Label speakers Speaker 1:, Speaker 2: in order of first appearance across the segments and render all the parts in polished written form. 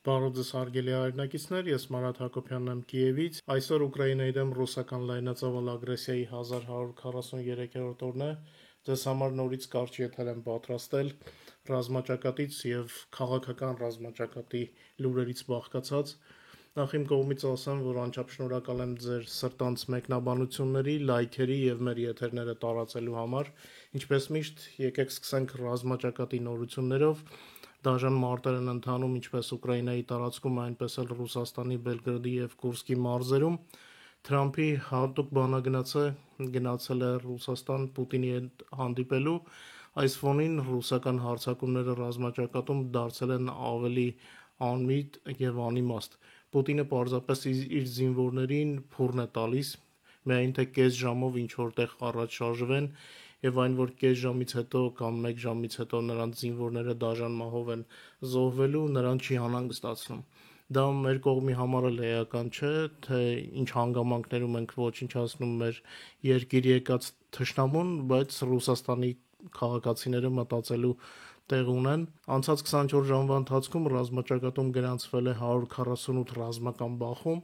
Speaker 1: Բարոյ ձեզ հարգելի հայրենակիցներ, ես Մարատ Հակոբյանն եմ Կիևից։ Այսօր Ուկրաինայի դեմ ռուսական լայնածավալ ագրեսիայի 1143-րդ օրն է։ Ձեզ համար նորից կարճ եթեր եմ պատրաստել ռազմաճակատից եւ քաղաքական ռազմաճակատի լուրերից բաղկացած։ Նախ իմ կողմից ասեմ, որ անչափ շնորհակալ եմ ձեր սրտանց մեկնաբանությունների, լայքերի եւ մեր եթերները տարածելու համար։ Ինչպես միշտ, եկեք սկսենք ռազմաճակատի նորություններով։ Դաժան մարտեր են ընթանում ինչպես Ուկրաինայի տարածքում, այնպես էլ Ռուսաստանի Բելգրադի եւ Կուրսկի մարզերում։ Թրամփի հատուկ բանագնացը գնացել է Ռուսաստան Պուտինի հետ հանդիպելու։ Այս ֆոնին ռուսական հարձակումները ռազմաճակատում դարձել են ավելի անմիտ եւ անիմաստ։ Պուտինը պարզապես իր զինվորներին փուրն է տալիս, միայն թե կես ժամով ինչ որտեղ առաջ շարժվեն, եւ այն որ կես ժամից հետո կամ 1 ժամից հետո նրանց զինվորները դաժան մահով են զոհվելու, նրան չի անհանգստացնում։ Դա մեր կողմի համար էլ էական չէ, թե ինչ հանգամանքներում ենք ոչնչացնում մեր երկիր եկած թշնամուն, բայց Ռուսաստանի քաղաքացիները մտածելու տեղ ունեն։ Անցած 24 ժամվա ընթացքում ռազմաճակատում գրանցվել է 148 ռազմական բախում։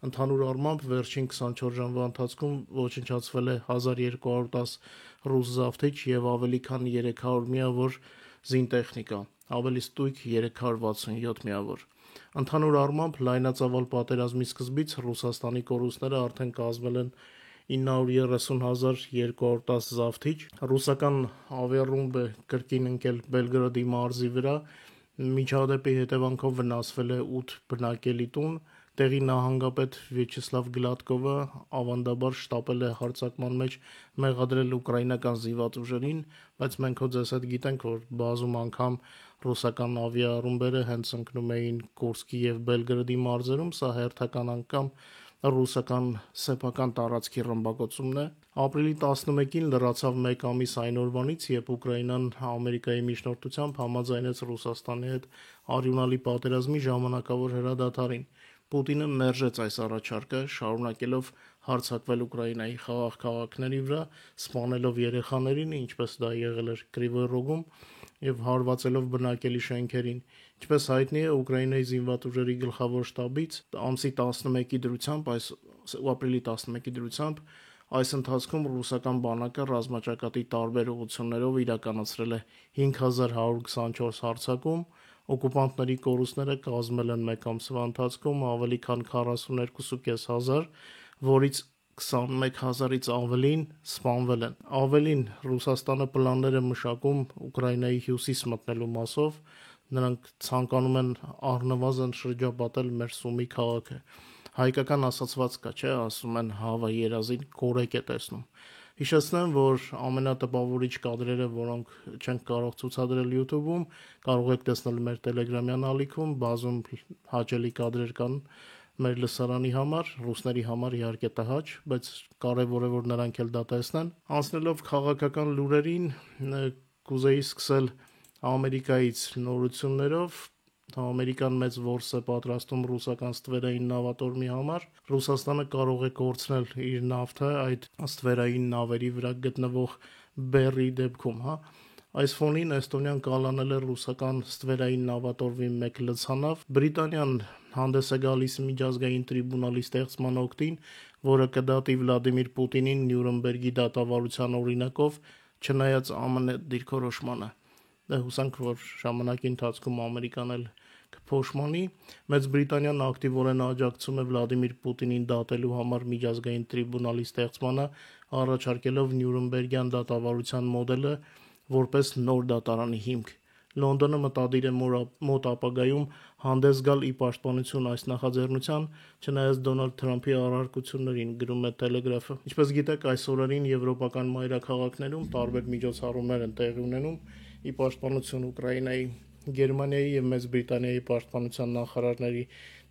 Speaker 1: Ընդհանուր առմամբ վերջին 24 ժամվա ընթացքում ոչնչացվել է 1210 ռուս զավթիչ եւ ավելի քան 300 միավոր զինտեխնիկա, ավելի ստույգ 367 միավոր։ Ընդհանուր առմամբ լայնածավալ պատերազմի սկզբից Ռուսաստանի կորուստները արդեն կազմել են 930,210 զավթիչ։ Ռուսական ավիառումբը կրկին ընկել Բելգրադի մարզի վրա, միջադեպի հետևանքով վնասվել է 8 բնակելի տուն։ Տեղի նահանգապետ Վյաչեսլավ Գլադկովը ավանդաբար շտապել է հարձակման մեջ մեղադրել ուկրաինական զինված ուժերին, բայց մենք հո ձեզ հետ գիտենք, որ բազում անգամ ռուսական ավիառումբերը հենց ընկնում էին Կուրսկի եւ Բելգրադի մարզերում, սա հերթական անգամ ռուսական սեփական տարածքի ռմբակոծումն է։ Ապրիլի 11-ին լրացավ 1 ամիս այն օրվանից, երբ Ուկրաինան Ամերիկայի միջնորդությամբ համաձայնեց Ռուսաստանի հետ արյունալի պատերազմի ժամանակավոր հրադադարին։ Պուտինը մերժեց այս առաջարկը, շարունակելով հարձակվել Ուկրաինայի խաղաղ քաղաքների վրա, սպանելով երեխաներին, ինչպես դա եղել էր Կրիվոյ Ռոգում, եւ հարվածելով բնակելի շենքերին։ Ինչպես հայտնի է, Ուկրաինայի զինված ուժերի գլխավոր շտաբից ապրիլի 11-ի դրությամբ այս ընթացքում ռուսական բանակը ռազմաճակատի տարբեր ուղղություններով իրականացրել է 5124 հարձակում, օկուպանտների կորուստները կազմել են 1 ամսվա ընթացքում ավելի քան 42,500, որից 21,000-ից ավելին սպանվել են։ Ավելին, Ռուսաստանը պլաններ է մշակում Ուկրաինայի հյուսիս մտնելու մասով, նրանք ցանկանում են առնվազն շրջապատել մեր Սումի քաղաքը։ Հայկական ասացված կա, չէ, ասում են հավը երազին կորեկ է տեսնում։ Հիշեցնեմ, որ ամենատպավորիչ կադրերը, որոնք չենք կարող ցուցադրել YouTube-ում, կարող եք տեսնել մեր Telegram-յան ալիքում, բազում հաճելի կադրեր կան մեր լսարանի համար, ռուսների համար իհարկե տհաճ, բայց կարևոր է որ նրանք էլ դա տեսնեն։ Անցնելով քաղաքական լուրերին, կուզեի սկսել Ամերիկայից նորություններով։ Ամերիկան մեծ որս է պատրաստում ռուսական ստվերային նավատորմի համար։ Ռուսաստանը կարող է կորցնել իր նավթը այդ ստվերային նավերի վրա գտնվող բեռի դեպքում, Այս ֆոնին Էստոնիան կալանել է ռուսական ստվերային նավատորմի 1 լցանավ։ Բրիտանիան հանդես է գալիս միջազգային տրիբունալի ստեղծման օգտին, որը կդատի Վլադիմիր Պուտինին Նյուրնբերգի դատավարության օրինակով, չնայած ԱՄՆ դիրքորոշմանը։ Հուսանք, որ ժամանակի ընթացքում Ամերիկան էլ կփոշմանի։ Մեծ Բրիտանիան ակտիվորեն աջակցում է Վլադիմիր Պուտինին դատելու համար միջազգային տրիբունալի ստեղծմանը, առաջարկելով Նյուրնբերգյան դատավարության մոդելը որպես նոր դատարանի հիմք։ Լոնդոնը մտադիր է մոտ ապագայում հանդես գալ ի պաշտպանություն այս նախաձեռնության, չնայած Դոնալդ Թրամփի առարկություններին, գրում է Telegraph-ը։ Ինչպես գիտեք, այս օրերին եվրոպական մայրաքաղաքներում տարբեր միջոցառումներ են տեղի ունենում ի պաշտպանություն Ուկրաինայի, Գերմանիայի եւ Մեծ Բրիտանիայի պաշտպանության նախարարների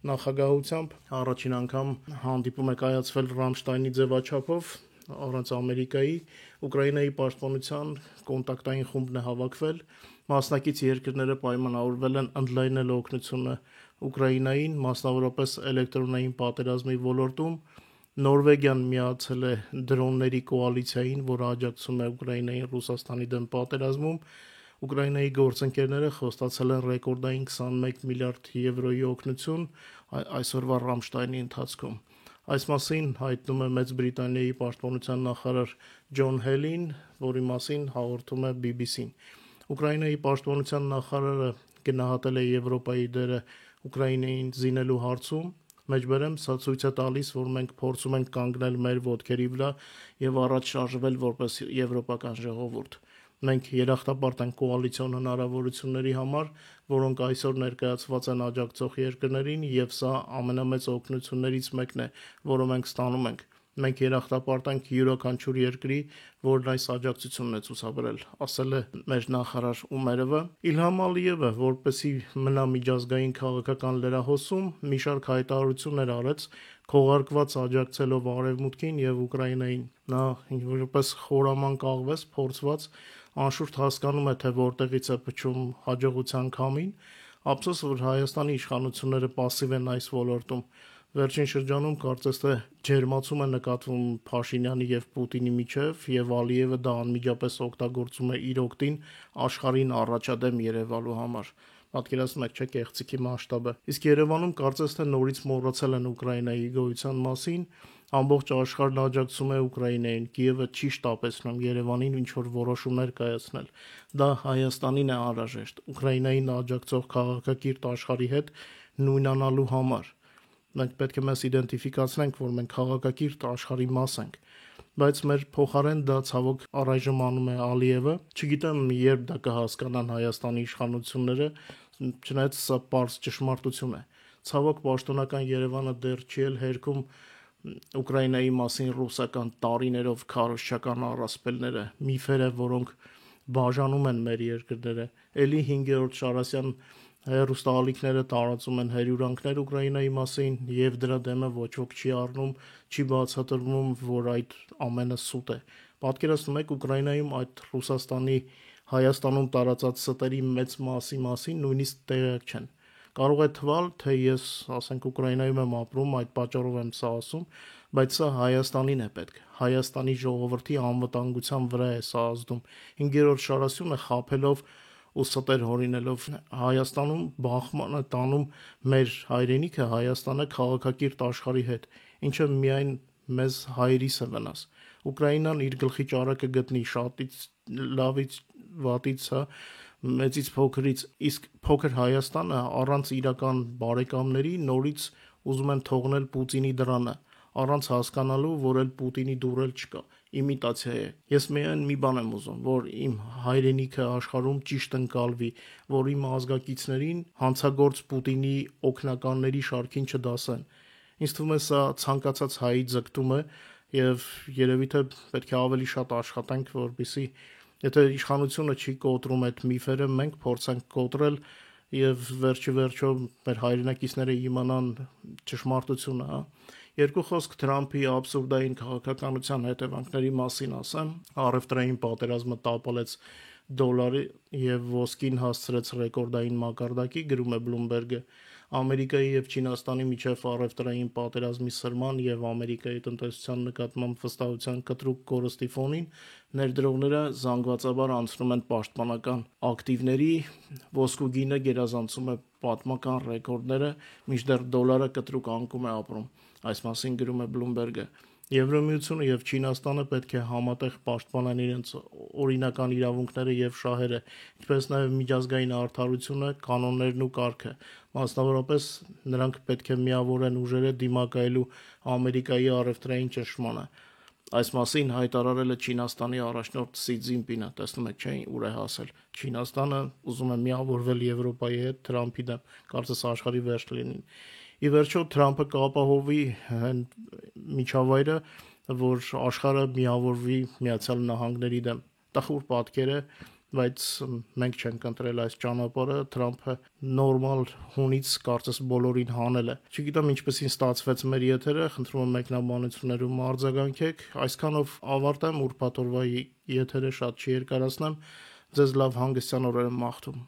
Speaker 1: նախագահությամբ։ Առաջին անգամ հանդիպում է կայացվել Ռամշտայնի ձևաչափով առանց Ամերիկայի։ Ուկրաինայի պաշտպանության կոնտակտային խումբն է հավաքվել։ Մասնակից երկրները պայմանավորվել են ընդլայնել օգնությունը Ուկրաինային, մասնավորապես էլեկտրոնային պատերազմի ոլորտում։ Նորվեգիան միացել է դրոնների կոալիցիային, որը աջակցում է Ուկրաինային Ռուսաստանի դեմ պատերազմում։ Ուկրաինայի գործընկերները խոստացել են ռեկորդային 21 միլիարդ եվրոյի օգնություն այսօրվա Ռամշտայնի ընթացքում։ Այս մասին հայտնում է Մեծ Բրիտանիայի պաշտպանության նախարար Ջոն Հելին, որի մասին հաղորդում է BBC-ն։ Ուկրաինայի պաշտպանության նախարարը գնահատել է Եվրոպայի դերը Ուկրաինային զինելու հարցում, մեջբերեմ սա ցույց է տալիս, որ մենք փորձում ենք կանգնել մեր ոտքերի վրա եւ առաջ շարժվել որպես եվրոպական ժողովուրդ։ Մենք երախտապարտ ենք կոալիցիոն հնարավորությունների համար, որոնք այսօր ներկայացված են աջակցող երկրներին, եւ սա ամենամեծ օգնություններից մեկն է, որը մենք ստանում ենք։ Մենք երախտապարտ ենք յուրաքանչյուր երկրի, որն այս աջակցությունն է ցուցաբերել, ասել է մեր նախարար Ումերովը։ Իլհամ Ալիևը, որպեսի մնա միջազգային քաղաքական լրահոսում, մի շարք հայտարարություններ արեց, քողարկված աջակցելով Արևմուտքին եւ Ուկրաինային։ Նա որպես խորաման կաղվես փորձված անշուշտ հասկանում է, թե որտեղից է փչում հաջողության քամին, ափսոս որ Հայաստանի իշխանությունները պասիվ են այս ոլորտում։ Վերջին շրջանում կարծես թե ջերմացում է նկատվում Փաշինյանի եւ Պուտինի միջև, եւ Ալիևը դա անմիջապես օգտագործում է իր օգտին աշխարհին առաջադեմ երևալու համար։ Պատկերացնում եք, չէ՞ կեղծիքի մասշտաբը։ Իսկ Երևանում կարծես թե նորից մոռացել են Ուկրաինայի գոյության մասին, ամբողջ աշխարհն աջակցում է Ուկրաինային, Կիևը չի շտապեցնում Երևանին ինչ-որ որոշումներ կայացնել։ Դա Հայաստանին է անհրաժեշտ, Ուկրաինային աջակցող քաղաքակիրթ աշխարհի հետ նույնանալու համար։ Մենք պետք է մեզ իդենտիֆիկացնենք, որ մենք քաղաքակիրթ աշխարհի մաս ենք, բայց մեր փոխարեն դա ցավոք առայժմ անում է Ալիևը։ Չգիտեմ երբ դա կհասկանան Հայաստանի իշխանությունները, չնայած սա պարզ ճշմարտություն է։ Ցավոք պաշտոնական Երևանը դեռ չի էլ հերքում Ուկրաինայի մասին ռուսական տարիներով քարոզչական առասպելները, միֆերը, որոնք բաժանում են մեր երկրները։ Էլի 5-րդ Շարասյան հեռուստաալիքները տարածում են հերյուրանքներ Ուկրաինայի մասին եւ դրա դեմը ոչ ոք չի առնում, չի բացատրվում, որ այդ ամենը սուտ է։ Պատկերացնում եք Ուկրաինայում այդ Ռուսաստանի Հայաստանում տարածած ստերի մեծ մասի մասին նույնիսկ տեղյակ չեն։ Կարող է թվալ, թե ես, ասենք, Ուկրաինայում եմ ապրում, այդ պատճառով եմ սա ասում, բայց սա Հայաստանին է պետք։ Հայաստանի ժողովրդի անվտանգության վրա է սա ազդում։ 5-րդ Շարասյունը խաբելով ու ստեր հորինելով Հայաստանում բախման է տանում մեր հայրենիքը Հայաստանը քաղաքակիրթ աշխարհի հետ, ինչը միայն մեզ հայրիս է վնաս։ Ուկրաինան իր գլխի ճարակը գտնի շատից լավից վատից, մեծից փոքրից, իսկ փոքր Հայաստանը առանց իրական բարեկամների նորից ուզում են թողնել Պուտինի դռանը, առանց հասկանալու, որ էլ Պուտինի դուռ էլ չկա, իմիտացիա է։ Ես միայն մի բան եմ ուզում, որ իմ հայրենիքը աշխարհում ճիշտ ընկալվի, որ իմ ազգակիցներին հանցագործ Պուտինի օգնականների շարքին չդասեն։ Ինձ թվում է սա ցանկացած հայի ձգտում է եւ երևի թե պետք է ավելի շատ աշխատենք, որպեսզի եթե իշխանությունը չի կոտրում այդ միֆերը, մենք փորձենք կոտրել եւ վերջիվերջո մեր հայրենակիցները իմանան ճշմարտությունը, հա։ Երկու խոսք Թրամփի աբսուրդային քաղաքականության հետևանքների մասին ասեմ։ Առևտրային պատերազմը տապալեց դոլարի եւ ոսկին հասցրեց ռեկորդային մակարդակի, գրում է Bloomberg-ը։ Ամերիկայի եւ Չինաստանի միջև առևտրային պատերազմի սրման եւ Ամերիկայի տնտեսության նկատմամբ վստահության կտրուկ կորստի ֆոնին ներդրողները զանգվածաբար անցնում են պաշտպանական ակտիվների, ոսկու գինը գերազանցում է պատմական ռեկորդները, մինչդեռ դոլարը կտրուկ անկում է ապրում։ Այս մասին գրում է Bloomberg-ը։ Եվրամիությունը եւ Չինաստանը պետք է համատեղ պաշտպանեն իրենց օրինական իրավունքները եւ շահերը, ինչպես նաեւ միջազգային արդարությունը, կանոններն ու կարգը։ Մասնավորապես նրանք պետք է միավորեն ուժերը դիմակայելու Ամերիկայի առևտրային ճնշմանը։ Այս մասին հայտարարել է Չինաստանի առաջնորդ Սի Ցզինպինը, տեսնում եք, չէ՞, ուր է հասել։ Չինաստանը ուզում է միավորվել Եվրոպայի հետ Թրամփի դեմ, կարծես աշխարհի վերջ լինի։ Ի վերջո Թրամփը կապահովի միջավայրը, որ աշխարհը միավորվի Միացյալ Նահանգների դեմ։ Տխուր պատկեր է, բայց մենք չենք ընտրել այս ճանապարհը, Թրամփը նորմալ հունից կարծես բոլորին հանել է։ Չգիտեմ ինչպեսին ստացվեց մեր եթերը, խնդրում եմ մեկնաբանություններում արձագանքեք։ Այսքանով ավարտեմ ուրբաթ օրվա եթերը, շատ չի երկարացնեմ։ Ձեզ լավ հանգստյան օրեր եմ մաղթում։